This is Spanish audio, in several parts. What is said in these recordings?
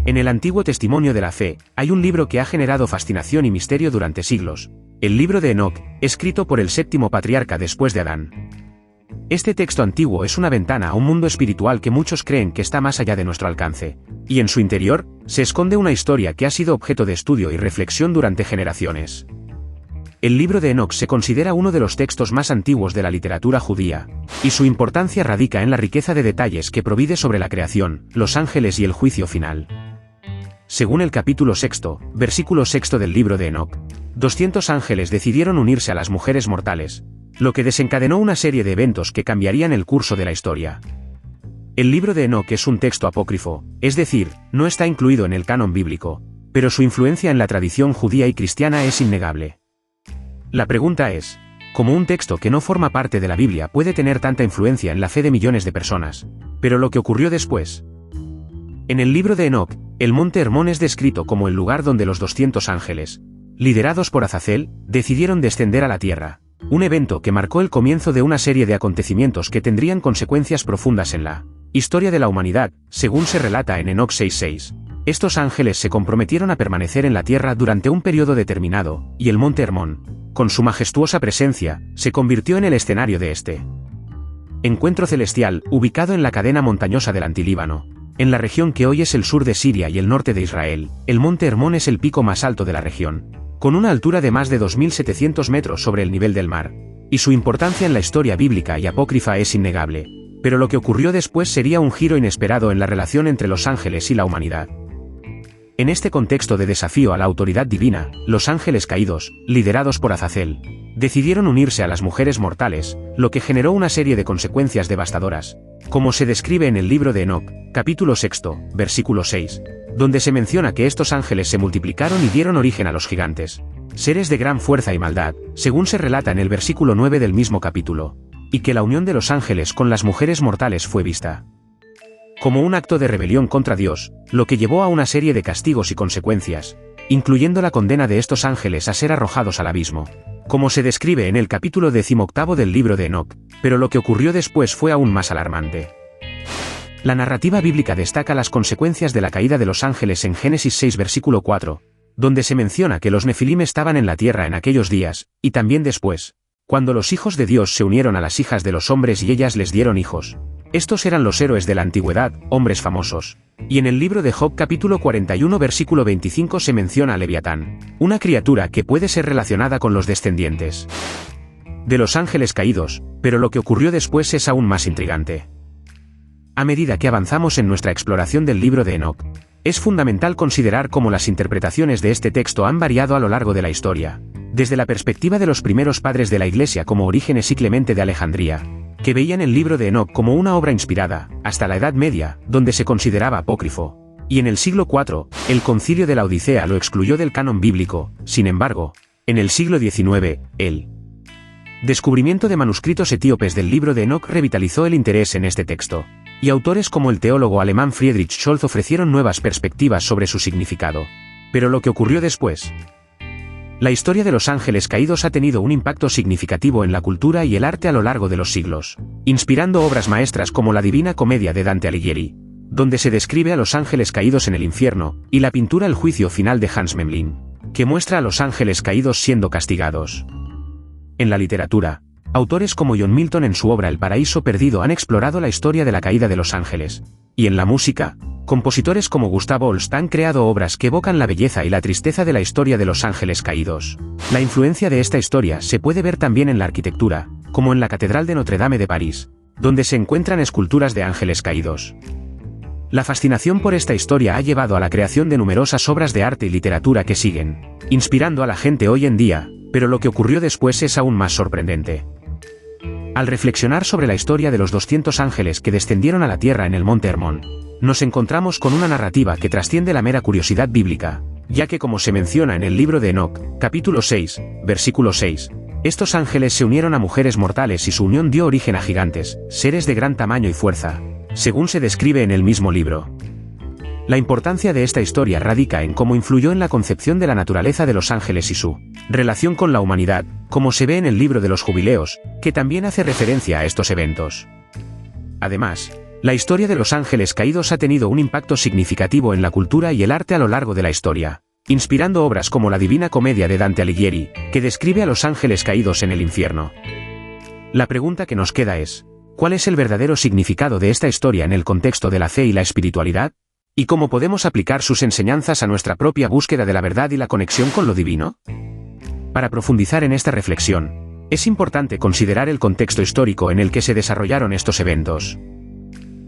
En el Antiguo Testimonio de la Fe, hay un libro que ha generado fascinación y misterio durante siglos, el libro de Enoc, escrito por el séptimo patriarca después de Adán. Este texto antiguo es una ventana a un mundo espiritual que muchos creen que está más allá de nuestro alcance, y en su interior, se esconde una historia que ha sido objeto de estudio y reflexión durante generaciones. El libro de Enoc se considera uno de los textos más antiguos de la literatura judía, y su importancia radica en la riqueza de detalles que provee sobre la creación, los ángeles y el juicio final. Según el capítulo 6, versículo 6 del libro de Enoc, 200 ángeles decidieron unirse a las mujeres mortales, lo que desencadenó una serie de eventos que cambiarían el curso de la historia. El libro de Enoc es un texto apócrifo, es decir, no está incluido en el canon bíblico, pero su influencia en la tradición judía y cristiana es innegable. La pregunta es, ¿cómo un texto que no forma parte de la Biblia puede tener tanta influencia en la fe de millones de personas? Pero lo que ocurrió después. En el libro de Enoc, el monte Hermón es descrito como el lugar donde los 200 ángeles, liderados por Azazel, decidieron descender a la tierra, un evento que marcó el comienzo de una serie de acontecimientos que tendrían consecuencias profundas en la historia de la humanidad, según se relata en Enoc 6:6. Estos ángeles se comprometieron a permanecer en la tierra durante un periodo determinado, y el monte Hermón, con su majestuosa presencia, se convirtió en el escenario de este encuentro celestial, ubicado en la cadena montañosa del Antilíbano. En la región que hoy es el sur de Siria y el norte de Israel, el monte Hermón es el pico más alto de la región, con una altura de más de 2.700 metros sobre el nivel del mar, y su importancia en la historia bíblica y apócrifa es innegable. Pero lo que ocurrió después sería un giro inesperado en la relación entre los ángeles y la humanidad. En este contexto de desafío a la autoridad divina, los ángeles caídos, liderados por Azazel, decidieron unirse a las mujeres mortales, lo que generó una serie de consecuencias devastadoras, como se describe en el libro de Enoc, capítulo 6, versículo 6, donde se menciona que estos ángeles se multiplicaron y dieron origen a los gigantes, seres de gran fuerza y maldad, según se relata en el versículo 9 del mismo capítulo, y que la unión de los ángeles con las mujeres mortales fue vista como un acto de rebelión contra Dios, lo que llevó a una serie de castigos y consecuencias, incluyendo la condena de estos ángeles a ser arrojados al abismo, como se describe en el capítulo 18 del libro de Enoc, pero lo que ocurrió después fue aún más alarmante. La narrativa bíblica destaca las consecuencias de la caída de los ángeles en Génesis 6 versículo 4, donde se menciona que los nefilim estaban en la tierra en aquellos días, y también después, cuando los hijos de Dios se unieron a las hijas de los hombres y ellas les dieron hijos. Estos eran los héroes de la antigüedad, hombres famosos. Y en el libro de Job capítulo 41 versículo 25 se menciona a Leviatán, una criatura que puede ser relacionada con los descendientes de los ángeles caídos, pero lo que ocurrió después es aún más intrigante. A medida que avanzamos en nuestra exploración del libro de Enoc, es fundamental considerar cómo las interpretaciones de este texto han variado a lo largo de la historia, desde la perspectiva de los primeros padres de la Iglesia como Orígenes y Clemente de Alejandría, que veían el libro de Enoc como una obra inspirada, hasta la Edad Media, donde se consideraba apócrifo, y en el siglo IV, el Concilio de la Odisea lo excluyó del canon bíblico. Sin embargo, en el siglo XIX, el descubrimiento de manuscritos etíopes del libro de Enoc revitalizó el interés en este texto, y autores como el teólogo alemán Friedrich Scholz ofrecieron nuevas perspectivas sobre su significado. Pero lo que ocurrió después. La historia de los ángeles caídos ha tenido un impacto significativo en la cultura y el arte a lo largo de los siglos, inspirando obras maestras como la Divina Comedia de Dante Alighieri, donde se describe a los ángeles caídos en el infierno, y la pintura El juicio final de Hans Memling, que muestra a los ángeles caídos siendo castigados. En la literatura, autores como John Milton en su obra El paraíso perdido han explorado la historia de la caída de los ángeles, y en la música, compositores como Gustav Holst han creado obras que evocan la belleza y la tristeza de la historia de los ángeles caídos. La influencia de esta historia se puede ver también en la arquitectura, como en la Catedral de Notre Dame de París, donde se encuentran esculturas de ángeles caídos. La fascinación por esta historia ha llevado a la creación de numerosas obras de arte y literatura que siguen inspirando a la gente hoy en día, pero lo que ocurrió después es aún más sorprendente. Al reflexionar sobre la historia de los 200 ángeles que descendieron a la tierra en el monte Hermón, nos encontramos con una narrativa que trasciende la mera curiosidad bíblica, ya que como se menciona en el libro de Enoc, capítulo 6, versículo 6, estos ángeles se unieron a mujeres mortales y su unión dio origen a gigantes, seres de gran tamaño y fuerza, según se describe en el mismo libro. La importancia de esta historia radica en cómo influyó en la concepción de la naturaleza de los ángeles y su relación con la humanidad, como se ve en el libro de los Jubileos, que también hace referencia a estos eventos. Además, La historia de los ángeles caídos ha tenido un impacto significativo en la cultura y el arte a lo largo de la historia, inspirando obras como la Divina Comedia de Dante Alighieri, que describe a los ángeles caídos en el infierno. La pregunta que nos queda es, ¿cuál es el verdadero significado de esta historia en el contexto de la fe y la espiritualidad? ¿Y cómo podemos aplicar sus enseñanzas a nuestra propia búsqueda de la verdad y la conexión con lo divino? Para profundizar en esta reflexión, es importante considerar el contexto histórico en el que se desarrollaron estos eventos.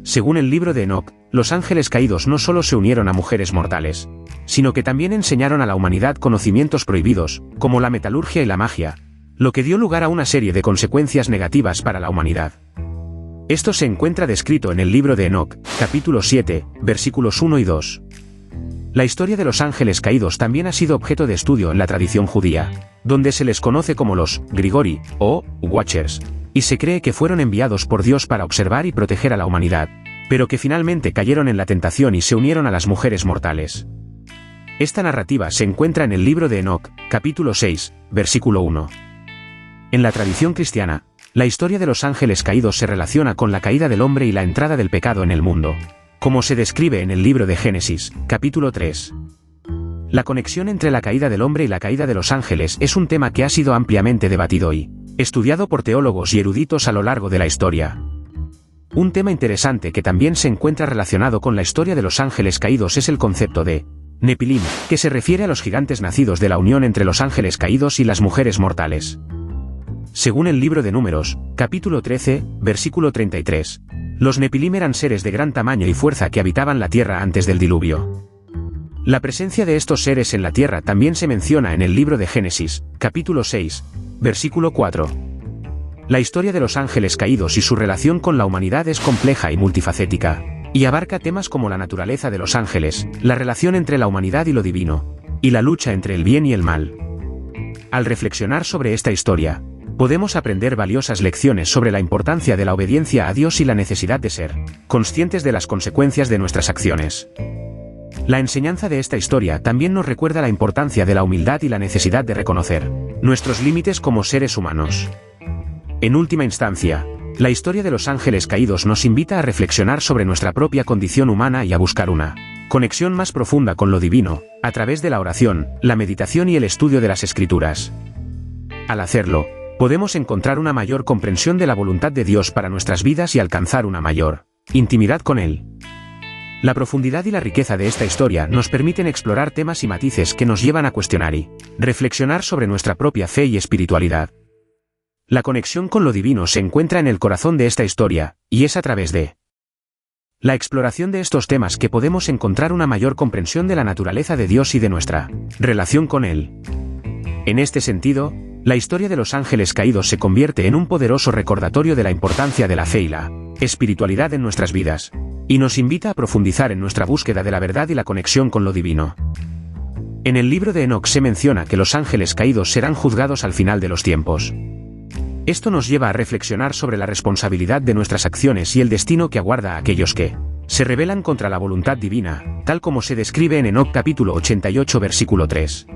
Según el libro de Enoc, los ángeles caídos no solo se unieron a mujeres mortales, sino que también enseñaron a la humanidad conocimientos prohibidos, como la metalurgia y la magia, lo que dio lugar a una serie de consecuencias negativas para la humanidad. Esto se encuentra descrito en el libro de Enoc, capítulo 7, versículos 1 y 2. La historia de los ángeles caídos también ha sido objeto de estudio en la tradición judía, donde se les conoce como los Grigori, o Watchers, y se cree que fueron enviados por Dios para observar y proteger a la humanidad, pero que finalmente cayeron en la tentación y se unieron a las mujeres mortales. Esta narrativa se encuentra en el libro de Enoc, capítulo 6, versículo 1. En la tradición cristiana, la historia de los ángeles caídos se relaciona con la caída del hombre y la entrada del pecado en el mundo, como se describe en el libro de Génesis, capítulo 3. La conexión entre la caída del hombre y la caída de los ángeles es un tema que ha sido ampliamente debatido y estudiado por teólogos y eruditos a lo largo de la historia. Un tema interesante que también se encuentra relacionado con la historia de los ángeles caídos es el concepto de Nepilim, que se refiere a los gigantes nacidos de la unión entre los ángeles caídos y las mujeres mortales. Según el libro de Números, capítulo 13, versículo 33, los Nepilim eran seres de gran tamaño y fuerza que habitaban la tierra antes del diluvio. La presencia de estos seres en la tierra también se menciona en el libro de Génesis, capítulo 6, versículo 4. La historia de los ángeles caídos y su relación con la humanidad es compleja y multifacética, y abarca temas como la naturaleza de los ángeles, la relación entre la humanidad y lo divino, y la lucha entre el bien y el mal. Al reflexionar sobre esta historia, podemos aprender valiosas lecciones sobre la importancia de la obediencia a Dios y la necesidad de ser conscientes de las consecuencias de nuestras acciones. La enseñanza de esta historia también nos recuerda la importancia de la humildad y la necesidad de reconocer nuestros límites como seres humanos. En última instancia, la historia de los ángeles caídos nos invita a reflexionar sobre nuestra propia condición humana y a buscar una conexión más profunda con lo divino, a través de la oración, la meditación y el estudio de las Escrituras. Al hacerlo, podemos encontrar una mayor comprensión de la voluntad de Dios para nuestras vidas y alcanzar una mayor intimidad con Él. La profundidad y la riqueza de esta historia nos permiten explorar temas y matices que nos llevan a cuestionar y reflexionar sobre nuestra propia fe y espiritualidad. La conexión con lo divino se encuentra en el corazón de esta historia, y es a través de la exploración de estos temas que podemos encontrar una mayor comprensión de la naturaleza de Dios y de nuestra relación con Él. En este sentido, la historia de los ángeles caídos se convierte en un poderoso recordatorio de la importancia de la fe y la espiritualidad en nuestras vidas, y nos invita a profundizar en nuestra búsqueda de la verdad y la conexión con lo divino. En el libro de Enoc se menciona que los ángeles caídos serán juzgados al final de los tiempos. Esto nos lleva a reflexionar sobre la responsabilidad de nuestras acciones y el destino que aguarda a aquellos que se rebelan contra la voluntad divina, tal como se describe en Enoc capítulo 88 versículo 3.